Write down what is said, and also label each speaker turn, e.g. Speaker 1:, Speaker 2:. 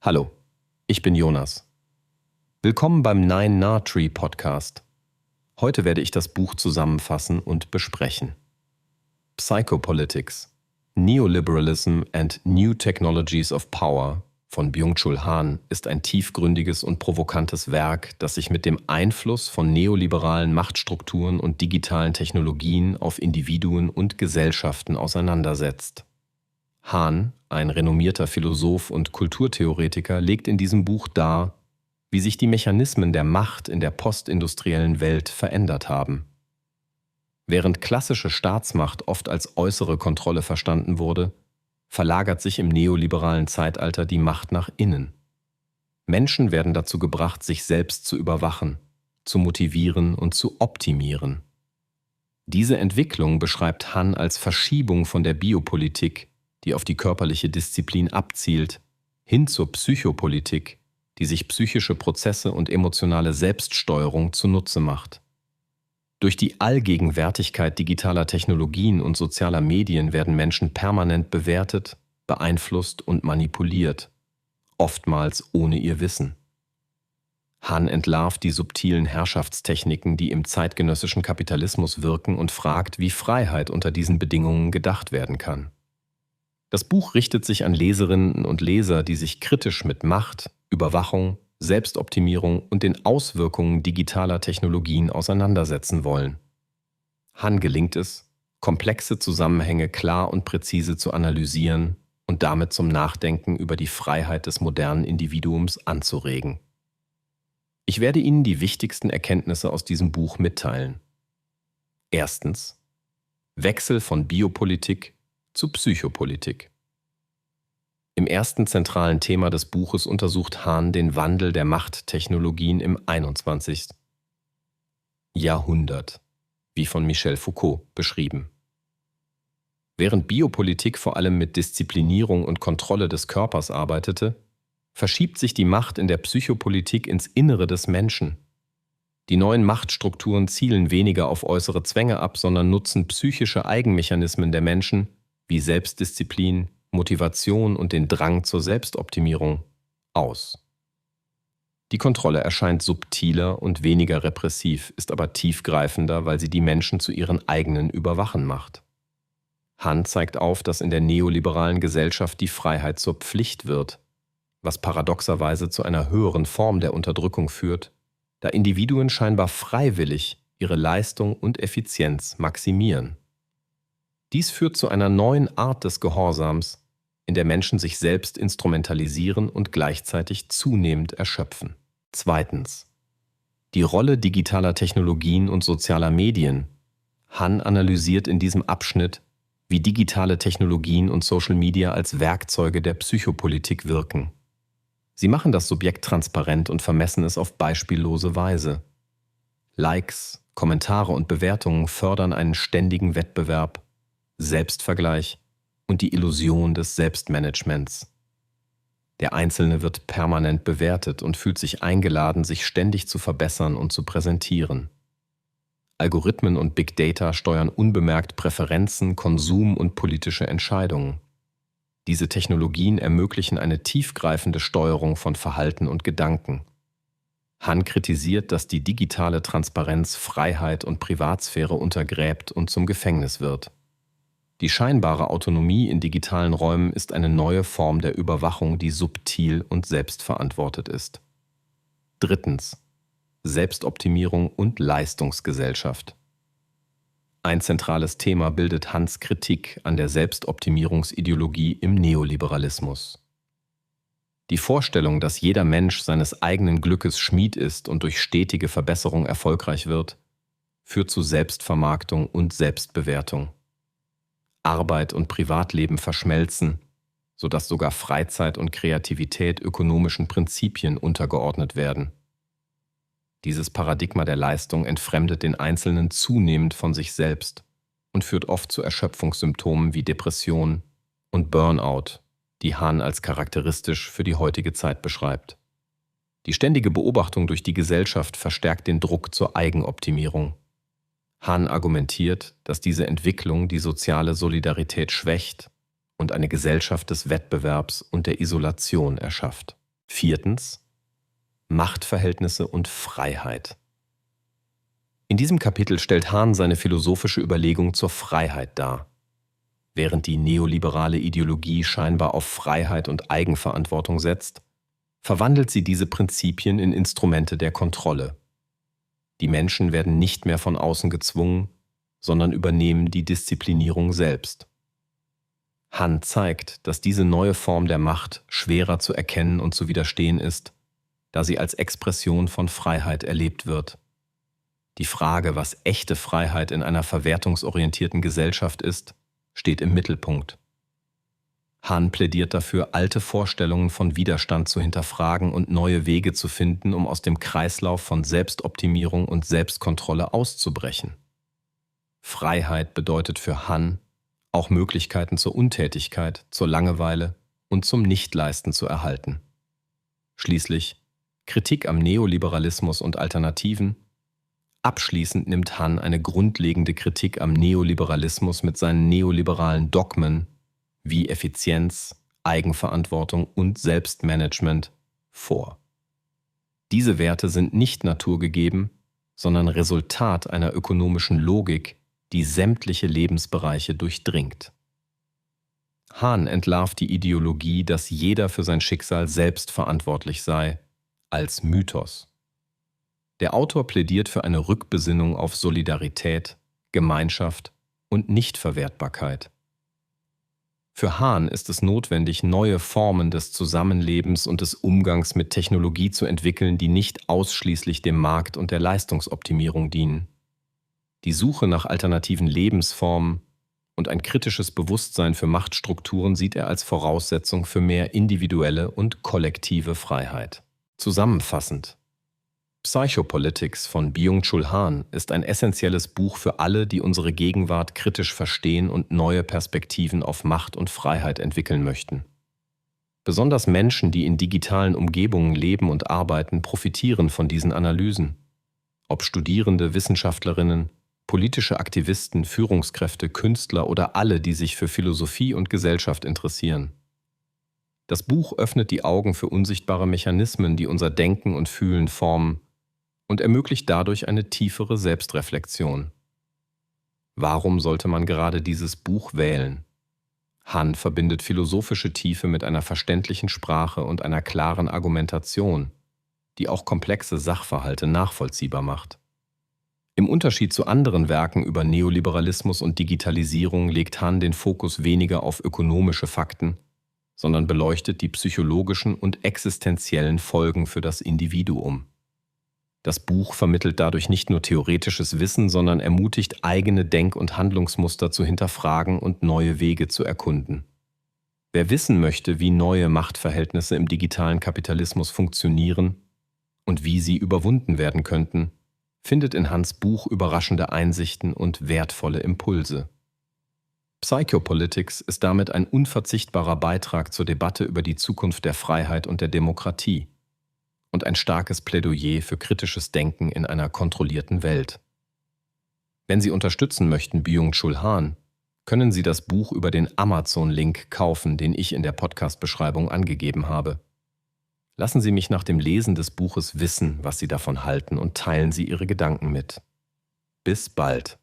Speaker 1: Hallo, ich bin Jonas. Willkommen beim Nine Nah Tree Podcast. Heute werde ich das Buch zusammenfassen und besprechen. Psychopolitics, Neoliberalism and New Technologies of Power von Byung-Chul Han ist ein tiefgründiges und provokantes Werk, das sich mit dem Einfluss von neoliberalen Machtstrukturen und digitalen Technologien auf Individuen und Gesellschaften auseinandersetzt. Han, ein renommierter Philosoph und Kulturtheoretiker, legt in diesem Buch dar, wie sich die Mechanismen der Macht in der postindustriellen Welt verändert haben. Während klassische Staatsmacht oft als äußere Kontrolle verstanden wurde, verlagert sich im neoliberalen Zeitalter die Macht nach innen. Menschen werden dazu gebracht, sich selbst zu überwachen, zu motivieren und zu optimieren. Diese Entwicklung beschreibt Han als Verschiebung von der Biopolitik, die auf die körperliche Disziplin abzielt, hin zur Psychopolitik, die sich psychische Prozesse und emotionale Selbststeuerung zunutze macht. Durch die Allgegenwärtigkeit digitaler Technologien und sozialer Medien werden Menschen permanent bewertet, beeinflusst und manipuliert, oftmals ohne ihr Wissen. Han entlarvt die subtilen Herrschaftstechniken, die im zeitgenössischen Kapitalismus wirken, und fragt, wie Freiheit unter diesen Bedingungen gedacht werden kann. Das Buch richtet sich an Leserinnen und Leser, die sich kritisch mit Macht, Überwachung, Selbstoptimierung und den Auswirkungen digitaler Technologien auseinandersetzen wollen. Han gelingt es, komplexe Zusammenhänge klar und präzise zu analysieren und damit zum Nachdenken über die Freiheit des modernen Individuums anzuregen. Ich werde Ihnen die wichtigsten Erkenntnisse aus diesem Buch mitteilen. Erstens: Wechsel von Biopolitik zu Psychopolitik. Im ersten zentralen Thema des Buches untersucht Han den Wandel der Machttechnologien im 21. Jahrhundert, wie von Michel Foucault beschrieben. Während Biopolitik vor allem mit Disziplinierung und Kontrolle des Körpers arbeitete, verschiebt sich die Macht in der Psychopolitik ins Innere des Menschen. Die neuen Machtstrukturen zielen weniger auf äußere Zwänge ab, sondern nutzen psychische Eigenmechanismen der Menschen wie Selbstdisziplin, Motivation und den Drang zur Selbstoptimierung aus. Die Kontrolle erscheint subtiler und weniger repressiv, ist aber tiefgreifender, weil sie die Menschen zu ihren eigenen Überwachen macht. Han zeigt auf, dass in der neoliberalen Gesellschaft die Freiheit zur Pflicht wird, was paradoxerweise zu einer höheren Form der Unterdrückung führt, da Individuen scheinbar freiwillig ihre Leistung und Effizienz maximieren. Dies führt zu einer neuen Art des Gehorsams, in der Menschen sich selbst instrumentalisieren und gleichzeitig zunehmend erschöpfen. Zweitens: Die Rolle digitaler Technologien und sozialer Medien. Han analysiert in diesem Abschnitt, wie digitale Technologien und Social Media als Werkzeuge der Psychopolitik wirken. Sie machen das Subjekt transparent und vermessen es auf beispiellose Weise. Likes, Kommentare und Bewertungen fördern einen ständigen Wettbewerb, Selbstvergleich und die Illusion des Selbstmanagements. Der Einzelne wird permanent bewertet und fühlt sich eingeladen, sich ständig zu verbessern und zu präsentieren. Algorithmen und Big Data steuern unbemerkt Präferenzen, Konsum und politische Entscheidungen. Diese Technologien ermöglichen eine tiefgreifende Steuerung von Verhalten und Gedanken. Han kritisiert, dass die digitale Transparenz Freiheit und Privatsphäre untergräbt und zum Gefängnis wird. Die scheinbare Autonomie in digitalen Räumen ist eine neue Form der Überwachung, die subtil und selbstverantwortet ist. Drittens: Selbstoptimierung und Leistungsgesellschaft. Ein zentrales Thema bildet Hans Kritik an der Selbstoptimierungsideologie im Neoliberalismus. Die Vorstellung, dass jeder Mensch seines eigenen Glückes Schmied ist und durch stetige Verbesserung erfolgreich wird, führt zu Selbstvermarktung und Selbstbewertung. Arbeit und Privatleben verschmelzen, sodass sogar Freizeit und Kreativität ökonomischen Prinzipien untergeordnet werden. Dieses Paradigma der Leistung entfremdet den Einzelnen zunehmend von sich selbst und führt oft zu Erschöpfungssymptomen wie Depression und Burnout, die Han als charakteristisch für die heutige Zeit beschreibt. Die ständige Beobachtung durch die Gesellschaft verstärkt den Druck zur Eigenoptimierung. Han argumentiert, dass diese Entwicklung die soziale Solidarität schwächt und eine Gesellschaft des Wettbewerbs und der Isolation erschafft. Viertens, Machtverhältnisse und Freiheit. In diesem Kapitel stellt Hahn seine philosophische Überlegung zur Freiheit dar. Während die neoliberale Ideologie scheinbar auf Freiheit und Eigenverantwortung setzt, verwandelt sie diese Prinzipien in Instrumente der Kontrolle. Die Menschen werden nicht mehr von außen gezwungen, sondern übernehmen die Disziplinierung selbst. Hahn zeigt, dass diese neue Form der Macht schwerer zu erkennen und zu widerstehen ist, da sie als Expression von Freiheit erlebt wird. Die Frage, was echte Freiheit in einer verwertungsorientierten Gesellschaft ist, steht im Mittelpunkt. Hahn plädiert dafür, alte Vorstellungen von Widerstand zu hinterfragen und neue Wege zu finden, um aus dem Kreislauf von Selbstoptimierung und Selbstkontrolle auszubrechen. Freiheit bedeutet für Hahn, auch Möglichkeiten zur Untätigkeit, zur Langeweile und zum Nichtleisten zu erhalten. Schließlich Kritik am Neoliberalismus und Alternativen. Abschließend nimmt Hahn eine grundlegende Kritik am Neoliberalismus mit seinen neoliberalen Dogmen wie Effizienz, Eigenverantwortung und Selbstmanagement vor. Diese Werte sind nicht naturgegeben, sondern Resultat einer ökonomischen Logik, die sämtliche Lebensbereiche durchdringt. Hahn entlarvt die Ideologie, dass jeder für sein Schicksal selbst verantwortlich sei, als Mythos. Der Autor plädiert für eine Rückbesinnung auf Solidarität, Gemeinschaft und Nichtverwertbarkeit. Für Hahn ist es notwendig, neue Formen des Zusammenlebens und des Umgangs mit Technologie zu entwickeln, die nicht ausschließlich dem Markt und der Leistungsoptimierung dienen. Die Suche nach alternativen Lebensformen und ein kritisches Bewusstsein für Machtstrukturen sieht er als Voraussetzung für mehr individuelle und kollektive Freiheit. Zusammenfassend: Psychopolitics von Byung-Chul Han ist ein essentielles Buch für alle, die unsere Gegenwart kritisch verstehen und neue Perspektiven auf Macht und Freiheit entwickeln möchten. Besonders Menschen, die in digitalen Umgebungen leben und arbeiten, profitieren von diesen Analysen. Ob Studierende, Wissenschaftlerinnen, politische Aktivisten, Führungskräfte, Künstler oder alle, die sich für Philosophie und Gesellschaft interessieren. Das Buch öffnet die Augen für unsichtbare Mechanismen, die unser Denken und Fühlen formen, und ermöglicht dadurch eine tiefere Selbstreflexion. Warum sollte man gerade dieses Buch wählen? Hahn verbindet philosophische Tiefe mit einer verständlichen Sprache und einer klaren Argumentation, die auch komplexe Sachverhalte nachvollziehbar macht. Im Unterschied zu anderen Werken über Neoliberalismus und Digitalisierung legt Hahn den Fokus weniger auf ökonomische Fakten, sondern beleuchtet die psychologischen und existenziellen Folgen für das Individuum. Das Buch vermittelt dadurch nicht nur theoretisches Wissen, sondern ermutigt, eigene Denk- und Handlungsmuster zu hinterfragen und neue Wege zu erkunden. Wer wissen möchte, wie neue Machtverhältnisse im digitalen Kapitalismus funktionieren und wie sie überwunden werden könnten, findet in Hans Buch überraschende Einsichten und wertvolle Impulse. Psychopolitics ist damit ein unverzichtbarer Beitrag zur Debatte über die Zukunft der Freiheit und der Demokratie und ein starkes Plädoyer für kritisches Denken in einer kontrollierten Welt. Wenn Sie unterstützen möchten Byung-Chul Han, können Sie das Buch über den Amazon-Link kaufen, den ich in der Podcast-Beschreibung angegeben habe. Lassen Sie mich nach dem Lesen des Buches wissen, was Sie davon halten, und teilen Sie Ihre Gedanken mit. Bis bald.